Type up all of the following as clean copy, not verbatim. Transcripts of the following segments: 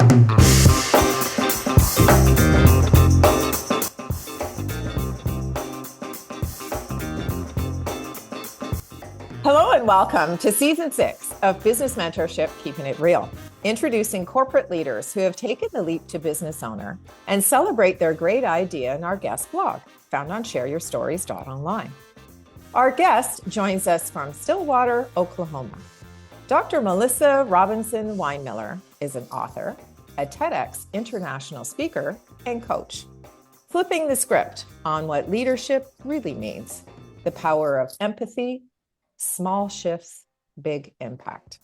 Hello and welcome to Season 6 of Business Mentorship, Keeping It Real, introducing corporate leaders who have taken the leap to business owner and celebrate their great idea in our guest blog, found on shareyourstories.online. Our guest joins us from Stillwater, Oklahoma. Dr. Melissa Robinson-Winemiller is an author, a TEDx international speaker, and coach, flipping the script on what leadership really means, the power of empathy, small shifts, big impact.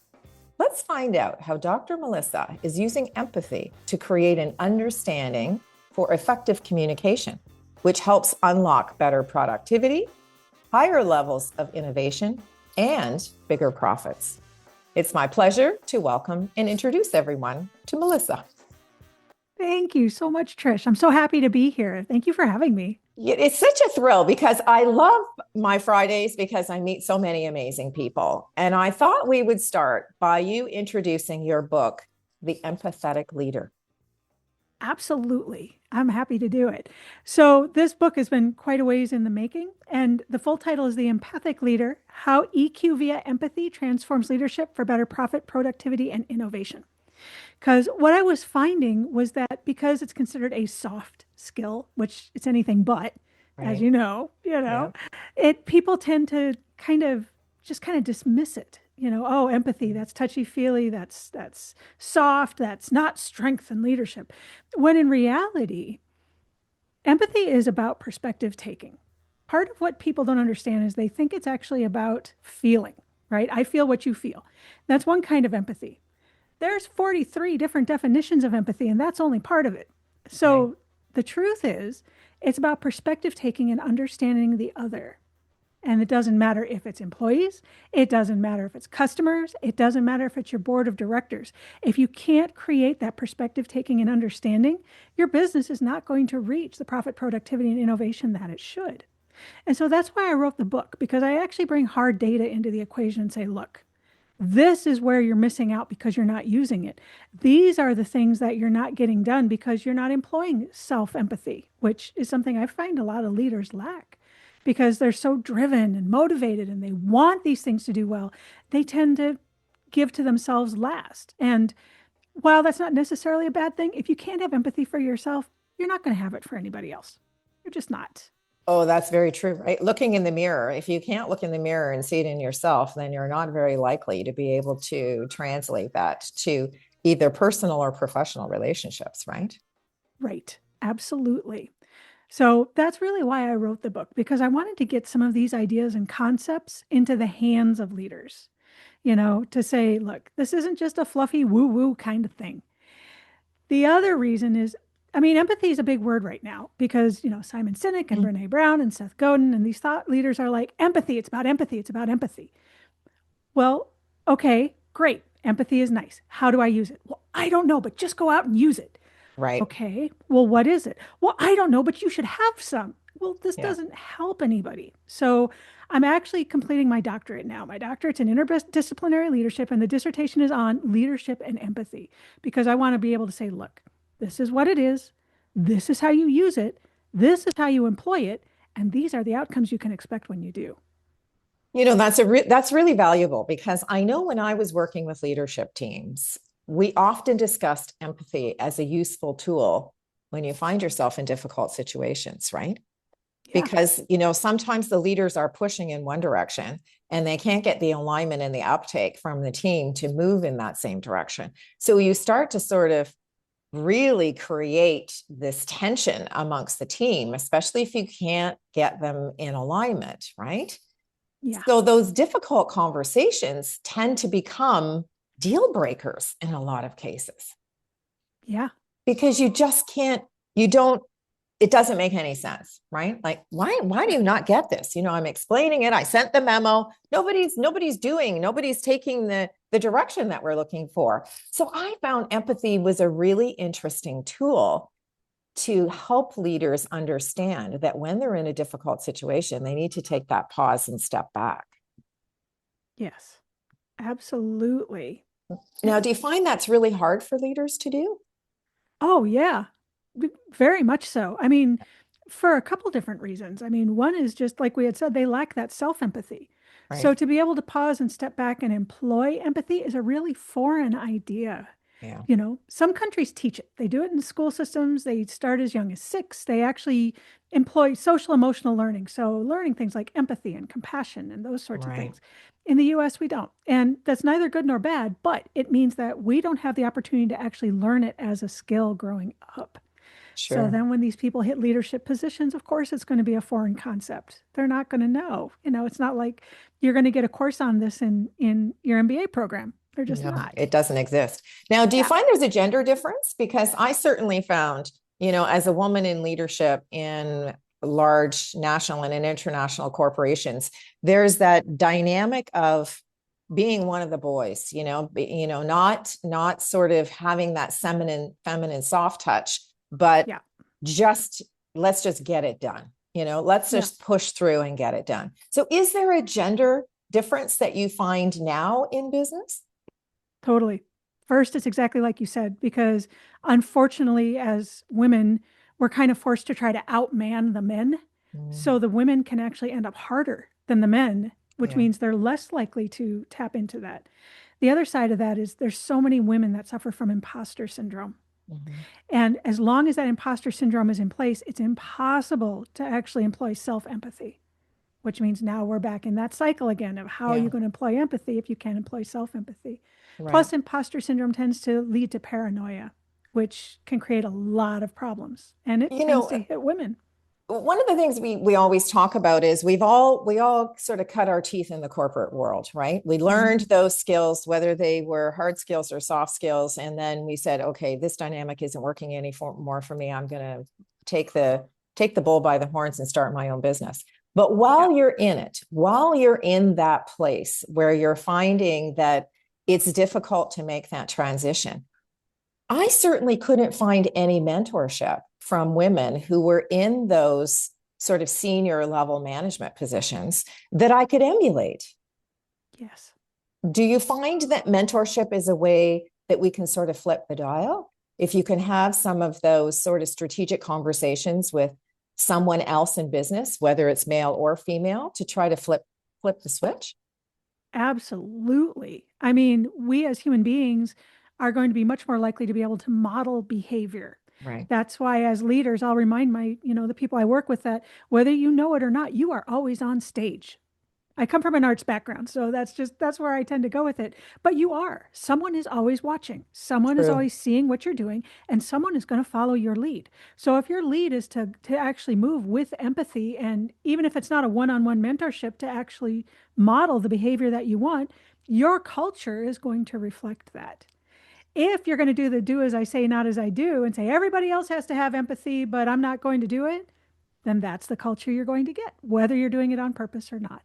Let's find out how Dr. Melissa is using empathy to create an understanding for effective communication, which helps unlock better productivity, higher levels of innovation, and bigger profits. It's my pleasure to welcome and introduce everyone to Melissa. Thank you so much, Trish. I'm so happy to be here. Thank you for having me. It's such a thrill because I love my Fridays because I meet so many amazing people. And I thought we would start by you introducing your book, The Empathic Leader. Absolutely. I'm happy to do it. So this book has been quite a ways in the making. And the full title is The Empathic Leader, How EQ via Empathy Transforms Leadership for Better Profit, Productivity, and Innovation. Because what I was finding was that because it's considered a soft skill, which it's anything but, right, as Yeah. people tend to kind of dismiss it. Oh, empathy, that's touchy-feely, that's soft, that's not strength and leadership. When in reality, empathy is about perspective taking. Part of what people don't understand is they think it's actually about feeling, right? I feel what you feel. That's one kind of empathy. There's 43 different definitions of empathy, and that's only part of it. So right, the truth is, it's about perspective taking and understanding the other. And it doesn't matter if it's employees, it doesn't matter if it's customers, it doesn't matter if it's your board of directors. If you can't create that perspective taking and understanding, your business is not going to reach the profit, productivity, and innovation that it should. And so that's why I wrote the book, because I actually bring hard data into the equation and say, look, this is where you're missing out because you're not using it. These are the things that you're not getting done because you're not employing self-empathy, which is something I find a lot of leaders lack because they're so driven and motivated and they want these things to do well. They tend to give to themselves last. And while that's not necessarily a bad thing, if you can't have empathy for yourself, you're not going to have it for anybody else. You're just not. Oh, that's very true, right? Looking in the mirror, if you can't look in the mirror and see it in yourself, then you're not very likely to be able to translate that to either personal or professional relationships, right? Right. Absolutely. So that's really why I wrote the book, because I wanted to get some of these ideas and concepts into the hands of leaders, to say, look, this isn't just a fluffy woo-woo kind of thing. The other reason is, empathy is a big word right now because, Simon Sinek and Brene Brown and Seth Godin and these thought leaders are like, empathy, it's about empathy, it's about empathy. Well, okay, great. Empathy is nice. How do I use it? Well, I don't know, but just go out and use it. Right. Okay, well, what is it? Well, I don't know, but you should have some. Well, this doesn't help anybody. So I'm actually completing my doctorate now. My doctorate's in interdisciplinary leadership, and the dissertation is on leadership and empathy because I want to be able to say, look, this is what it is. This is how you use it. This is how you employ it. And these are the outcomes you can expect when you do. That's really valuable because I know when I was working with leadership teams, we often discussed empathy as a useful tool when you find yourself in difficult situations, right? Yeah. Because, sometimes the leaders are pushing in one direction and they can't get the alignment and the uptake from the team to move in that same direction. So you start to sort of really create this tension amongst the team, especially if you can't get them in alignment, right? Yeah. So those difficult conversations tend to become deal breakers in a lot of cases. Yeah. Because you just can't, it doesn't make any sense, right? Like, why do you not get this? I'm explaining it. I sent the memo. Nobody's taking the direction that we're looking for. So I found empathy was a really interesting tool to help leaders understand that when they're in a difficult situation, they need to take that pause and step back. Yes, absolutely. Now, do you find that's really hard for leaders to do? Oh, yeah, very much so. I mean, for a couple different reasons. I mean, one is just like we had said, they lack that self-empathy. Right. So to be able to pause and step back and employ empathy is a really foreign idea. Yeah. You know, some countries teach it. They do it in school systems. They start as young as 6. They actually employ social emotional learning. So learning things like empathy and compassion and those sorts of Right. things. In the US, we don't. And that's neither good nor bad, but it means that we don't have the opportunity to actually learn it as a skill growing up. So Sure. then when these people hit leadership positions, of course, it's going to be a foreign concept. They're not going to know. You know, it's not like you're going to get a course on this in your MBA program. They're just No, not. it doesn't exist. Now, do you Yeah. find there's a gender difference? Because I certainly found, as a woman in leadership in large national and international corporations, there's that dynamic of being one of the boys, not sort of having that feminine soft touch, but Yeah. just let's just get it done. Let's Yeah. just push through and get it done. So is there a gender difference that you find now in business? Totally. First, it's exactly like you said, because unfortunately, as women, we're kind of forced to try to outman the men. Mm, So the women can actually end up harder than the men, which yeah. means they're less likely to tap into that. The other side of that is there's so many women that suffer from imposter syndrome. Mhm. And as long as that imposter syndrome is in place, it's impossible to actually employ self empathy, which means now we're back in that cycle again of how are Yeah. you going to employ empathy if you can't employ self empathy? Right. Plus, imposter syndrome tends to lead to paranoia, which can create a lot of problems. And it You tends know, to hit women. one of the things we always talk about is we all sort of cut our teeth in the corporate world, right? We learned Mhm. those skills, whether they were hard skills or soft skills, and then we said, okay, this dynamic isn't working more for me. I'm going to take the bull by the horns and start my own business. But Yeah. while you're in that place where you're finding that it's difficult to make that transition, I certainly couldn't find any mentorship from women who were in those sort of senior level management positions that I could emulate. Yes. Do you find that mentorship is a way that we can sort of flip the dial? If you can have some of those sort of strategic conversations with someone else in business, whether it's male or female, to try to flip the switch? Absolutely. I mean, we as human beings are going to be much more likely to be able to model behavior. Right. That's why, as leaders, I'll remind the people I work with that whether you know it or not, you are always on stage. I come from an arts background, so that's where I tend to go with it. But you are. Someone is always watching. Someone is True. always seeing what you're doing, and someone is going to follow your lead. So if your lead is to actually move with empathy, and even if it's not a one-on-one mentorship, to actually model the behavior that you want, your culture is going to reflect that. If you're going to do the do as I say, not as I do, and say everybody else has to have empathy, but I'm not going to do it, then that's the culture you're going to get, whether you're doing it on purpose or not.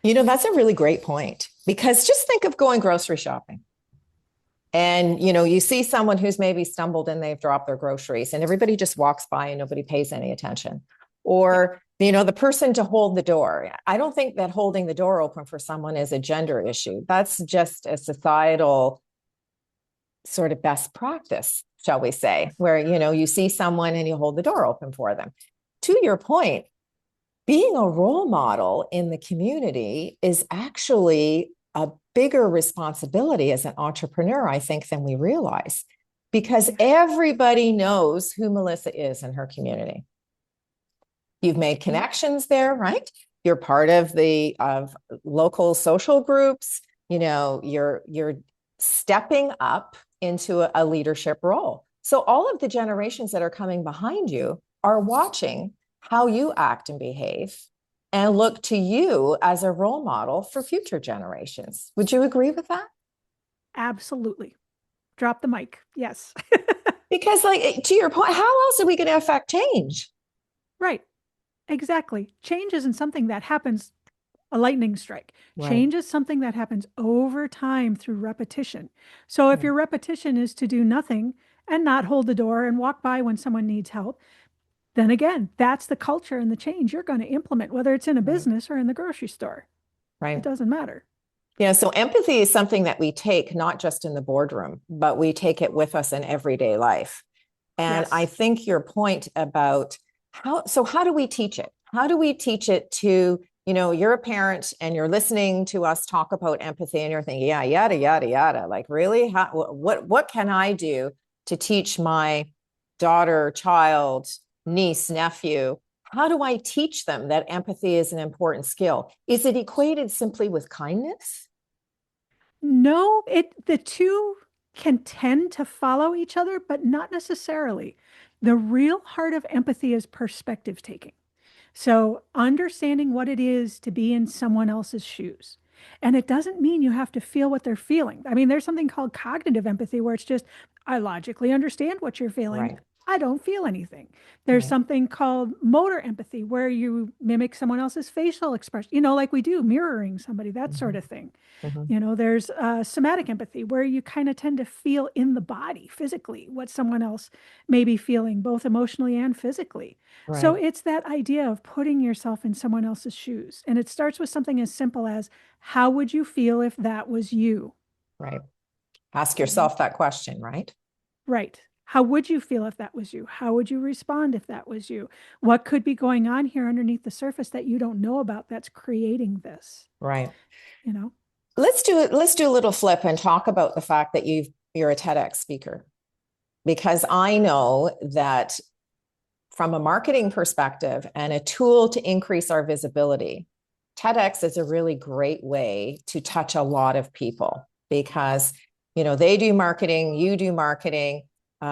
That's a really great point because just think of going grocery shopping. And you see someone who's maybe stumbled and they've dropped their groceries and everybody just walks by and nobody pays any attention. Yeah. Or the person to hold the door. I don't think that holding the door open for someone is a gender issue. That's just a societal sort of best practice, shall we say, Yes. where you see someone and you hold the door open for them. To your point, being a role model in the community is actually a bigger responsibility as an entrepreneur, I think, than we realize, because Yes. everybody knows who Melissa is in her community. You've made Yeah. connections there, right? You're part of the of local social groups. You're stepping up into a leadership role. So all of the generations that are coming behind you are watching how you act and behave and look to you as a role model for future generations. Would you agree with that? Absolutely. Drop the mic. Yes. Because, like, to your point, how else are we going to affect change? Right. Exactly. Change isn't something that happens a lightning strike. Right. Change is something that happens over time through repetition. So if Right. your repetition is to do nothing and not hold the door and walk by when someone needs help, then again, that's the culture and the change you're going to implement, whether it's in a Right. business or in the grocery store. It Right. doesn't matter. Yeah, so empathy is something that we take not just in the boardroom, but we take it with us in everyday life. And I Yes. think your point about how do we teach it? How do we teach it to, you're a parent and you're listening to us talk about empathy and you're thinking, yeah, yada, yada, yada. Like, really? What can I do to teach my daughter, child, niece, nephew? How do I teach them that empathy is an important skill? Is it equated simply with kindness? No, the two can tend to follow each other, but not necessarily. The real heart of empathy is perspective taking. So, understanding what it is to be in someone else's shoes. And it doesn't mean you have to feel what they're feeling. I mean, there's something called cognitive empathy where it's just, I logically understand what you're feeling. Right, I don't feel anything. There's right. something called motor empathy where you mimic someone else's facial expression, like we do, mirroring somebody, that sort Mhm, of thing. mhm. There's somatic empathy where you kind of tend to feel in the body physically what someone else may be feeling, both emotionally and physically. So Right, it's that idea of putting yourself in someone else's shoes. And it starts with something as simple as, how would you feel if that was you? right. Ask You know, yourself that question, right? right. How would you feel if that was you? How would you respond if that was you? What could be going on here underneath the surface that you don't know about that's creating this? Right. You know? Let's do a little flip and talk about the fact that you're a TEDx speaker, because I know that from a marketing perspective and a tool to increase our visibility, TEDx is a really great way to touch a lot of people because they do marketing, you do marketing,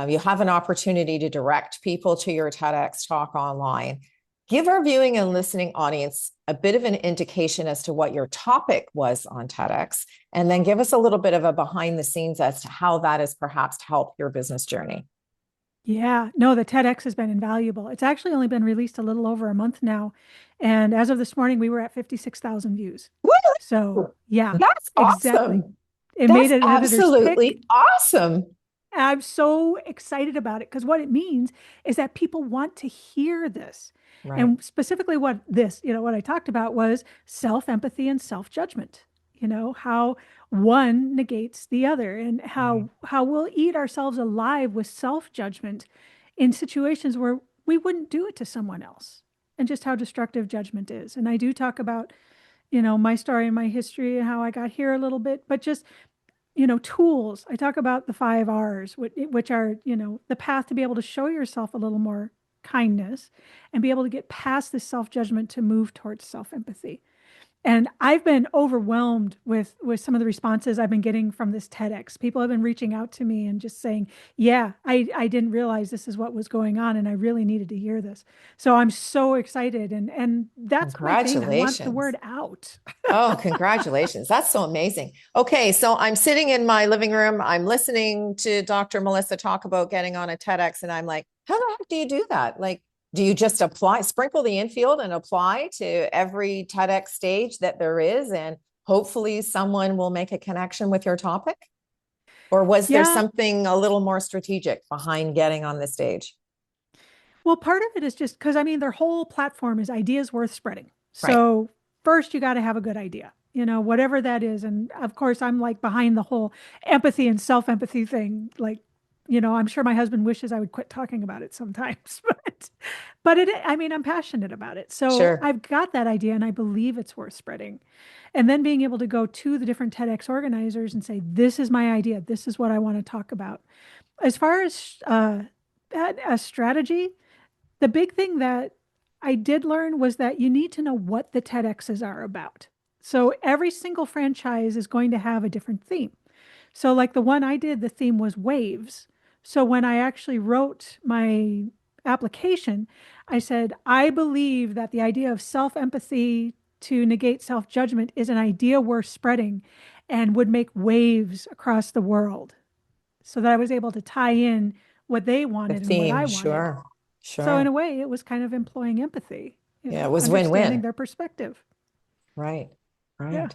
you have an opportunity to direct people to your TEDx talk online. Give our viewing and listening audience a bit of an indication as to what your topic was on TEDx, and then give us a little bit of a behind the scenes as to how that has perhaps helped your business journey. Yeah, no, the TEDx has been invaluable. It's actually only been released a little over a month now. And as of this morning, we were at 56,000 views. So, Woo! yeah, That's exactly. awesome. It made That's an editor's pick. absolutely awesome. I'm so excited about it because what it means is that people want to hear this. Right. And specifically, what I talked about was self empathy and self judgment. How one negates the other, and Right. how we'll eat ourselves alive with self judgment in situations where we wouldn't do it to someone else, and just how destructive judgment is. And I do talk about, my story and my history and how I got here a little bit, but just tools. I talk about the 5 R's, which are, the path to be able to show yourself a little more kindness and be able to get past this self-judgment to move towards self-empathy. And I've been overwhelmed with some of the responses I've been getting from this TEDx. People have been reaching out to me and just saying, "Yeah, I didn't realize this is what was going on, and I really needed to hear this." So I'm so excited, and that's my thing. I want the Congratulations. word out. Oh, congratulations. That's so amazing. Okay, so I'm sitting in my living room. I'm listening to Dr. Melissa talk about getting on a TEDx, and I'm like, how the heck do you do that? Like, do you just apply, sprinkle the infield and apply to every TEDx stage that there is, and hopefully someone will make a connection with your topic? Or was there Yeah, something a little more strategic behind getting on the stage? well, part of it is just because I mean, their whole platform is ideas worth spreading. Right. So, first, you got to have a good idea, whatever that is. And of course, I'm like behind the whole empathy and self empathy thing. Like, I'm sure my husband wishes I would quit talking about it sometimes, I mean, I'm passionate about it. So, Sure. I've got that idea and I believe it's worth spreading. And then being able to go to the different TEDx organizers and say, this is my idea. This is what I want to talk about. As far as a strategy, the big thing that I did learn was that you need to know what the TEDx's are about. So every single franchise is going to have a different theme. So, like the one I did, the theme was waves. So, when I actually wrote my application, I said, I believe that the idea of self empathy to negate self judgment is an idea worth spreading and would make waves across the world. So that I was able to tie in what they The wanted and what theme, I wanted. sure. So in Sure. a way, it was kind of employing empathy, Yeah, it was understanding win-win. their perspective. Right. Yeah. Right.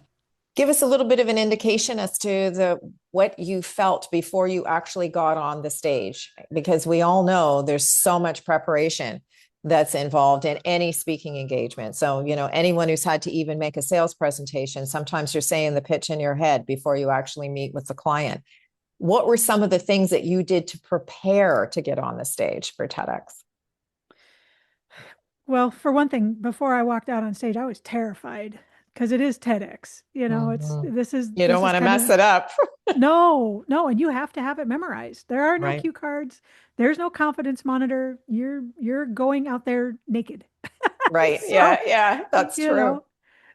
Give us a little bit of an indication as to the what you felt before you actually got on the stage, because we all know there's so much preparation that's involved in any speaking engagement. So, anyone who's had to even make a sales presentation, sometimes you're saying the pitch in your head before you actually meet with the client. what were some of the things that you did to prepare to get on the stage for TEDx? Well, for one thing, before I walked out on stage, I was terrified because it is TEDx. You know, it's Mhm. this is You don't this is want to kind mess of it up. no, and you have to have it memorized. There are no Right. cue cards. There's no confidence monitor. You're going out there naked. Right. So, Yeah. Yeah. That's you true. know,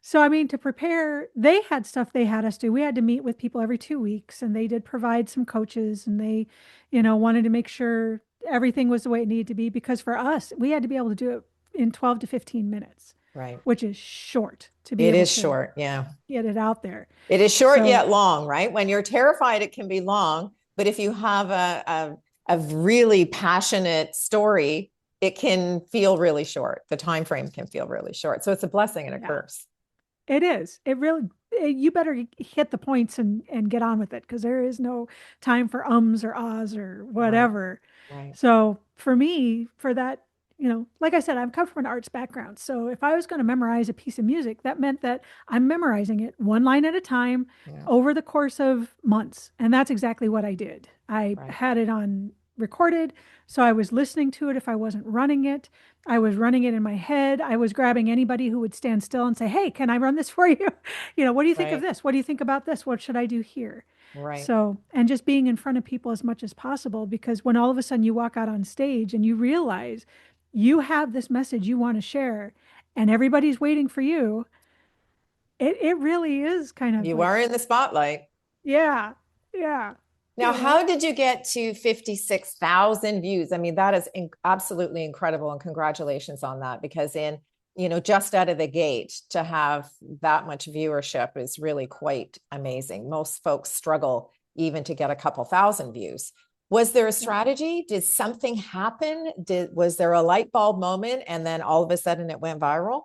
so I mean, to prepare, they had stuff they had us do. We had to meet with people every 2 weeks, and they did provide some coaches, and they, wanted to make sure everything was the way it needed to be. Because for us, we had to be able to do it in 12 to 15 minutes, Right. which is short to be It able is to short. Yeah. get it out there. It is short So yet long, right? When you're terrified, it can be long. But if you have a really passionate story, it can feel really short. The time frame can feel really short. So it's a blessing and a yeah, curse. it is. It really, you better hit the points and get on with it, because there is no time for ums or ahs or Right. whatever. Right. So for me, for that, like I said, I've come from an arts background. So if I was going to memorize a piece of music, that meant that I'm memorizing it one line at a time Yeah. over the course of months. And that's exactly what I did. I Right. had it on recorded. So I was listening to it if I wasn't running it. I was running it in my head. I was grabbing anybody who would stand still and say, "Hey, can I run this for you?" What do you think of Right. this? What do you think about this? What should I do here? Right. So, and just being in front of people as much as possible, because when all of a sudden you walk out on stage and you realize you have this message you want to share and everybody's waiting for you, it really is kind of You like, are in the spotlight. yeah, yeah, Now, how did you get to 56,000 views? I mean, that is absolutely incredible. And congratulations on that, because just out of the gate to have that much viewership is really quite amazing. Most folks struggle even to get a couple thousand views. Was there a yeah. strategy? Did something happen? Was there a light bulb moment and then all of a sudden it went viral?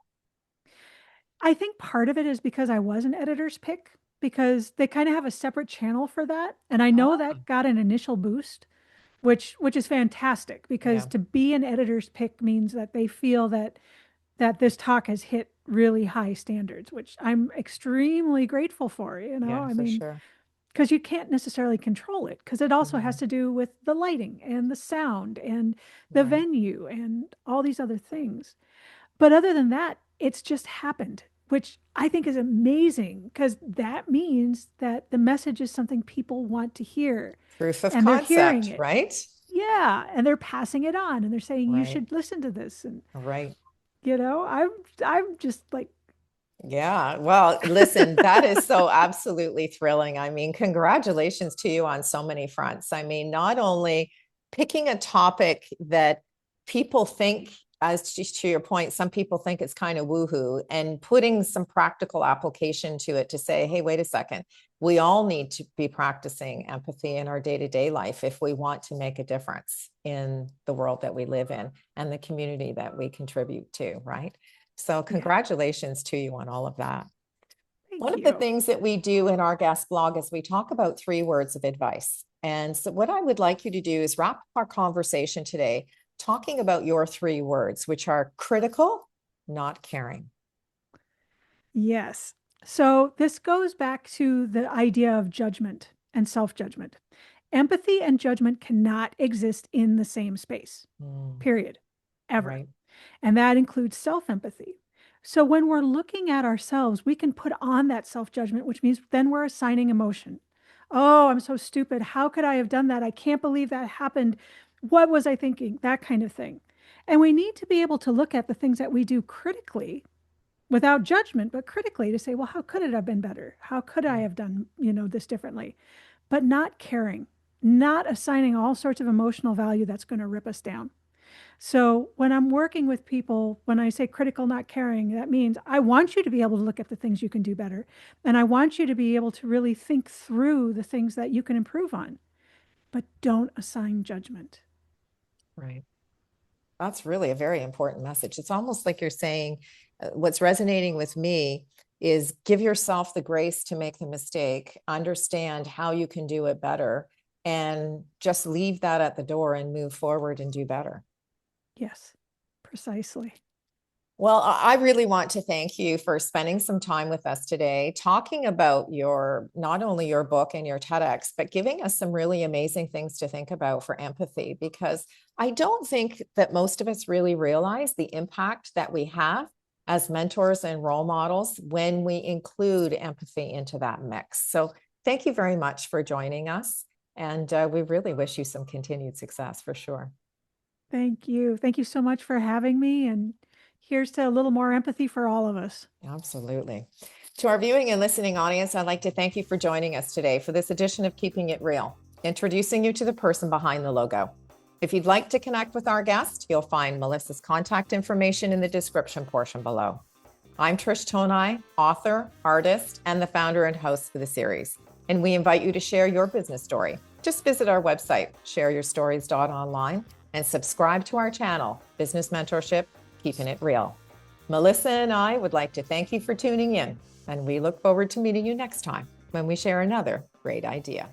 I think part of it is because I was an editor's pick, because they kind of have a separate channel for that. And I know Oh, that got an initial boost, which is fantastic, because yeah, to be an editor's pick means that they feel that this talk has hit really high standards, which I'm extremely grateful for, yeah, I for mean, sure. because you can't necessarily control it, because it also has Mhm. to do with the lighting and the sound and the Right, venue and all these other things. But other than that, it's just happened, which I think is amazing, because that means that the message is something people want to hear proof of and they're hearing concept, it. right? Yeah. And they're passing it on and they're saying, you Right, should listen to this. And, right. I'm just like, Yeah. Well, listen, that is so absolutely thrilling. I mean, congratulations to you on so many fronts. I mean, not only picking a topic that people think, as to your point, some people think it's kind of woohoo, and putting some practical application to it to say, hey, wait a second, we all need to be practicing empathy in our day-to-day life if we want to make a difference in the world that we live in and the community that we contribute to, right? So yeah, congratulations to you on all of that. One thank of the you. things that we do in our guest blog is we talk about 3 words of advice. And so what I would like you to do is wrap up our conversation today talking about your 3 words, which are critical, not caring. Yes. So this goes back to the idea of judgment and self-judgment. Empathy and judgment cannot exist in the same space, Mm, period, ever. right, And that includes self-empathy. So when we're looking at ourselves, we can put on that self-judgment, which means then we're assigning emotion. Oh, I'm so stupid. How could I have done that? I can't believe that happened. What was I thinking? That kind of thing. And we need to be able to look at the things that we do critically, without judgment, but critically, to say, well, how could it have been better? How could I right, have done, this differently? But not caring, not assigning all sorts of emotional value that's going to rip us down. So when I'm working with people, when I say critical, not caring, that means I want you to be able to look at the things you can do better. And I want you to be able to really think through the things that you can improve on, but don't assign judgment. right. That's really a very important message. It's almost like you're saying, what's resonating with me is give yourself the grace to make the mistake, understand how you can do it better, and just leave that at the door and move forward and do better. Yes, precisely. Well, I really want to thank you for spending some time with us today, talking about not only your book and your TEDx, but giving us some really amazing things to think about for empathy, because I don't think that most of us really realize the impact that we have as mentors and role models when we include empathy into that mix. So thank you very much for joining us. And we really wish you some continued success for sure. Thank you. Thank you so much for having me. And here's to a little more empathy for all of us. Absolutely. To our viewing and listening audience, I'd like to thank you for joining us today for this edition of Keeping It Real, introducing you to the person behind the logo. If you'd like to connect with our guest, you'll find Melissa's contact information in the description portion below. I'm Trish Tonai, author, artist, and the founder and host for the series. And we invite you to share your business story. Just visit our website, shareyourstories.online, and subscribe to our channel, Business Mentorship, Keeping It Real. Melissa and I would like to thank you for tuning in, and we look forward to meeting you next time when we share another great idea.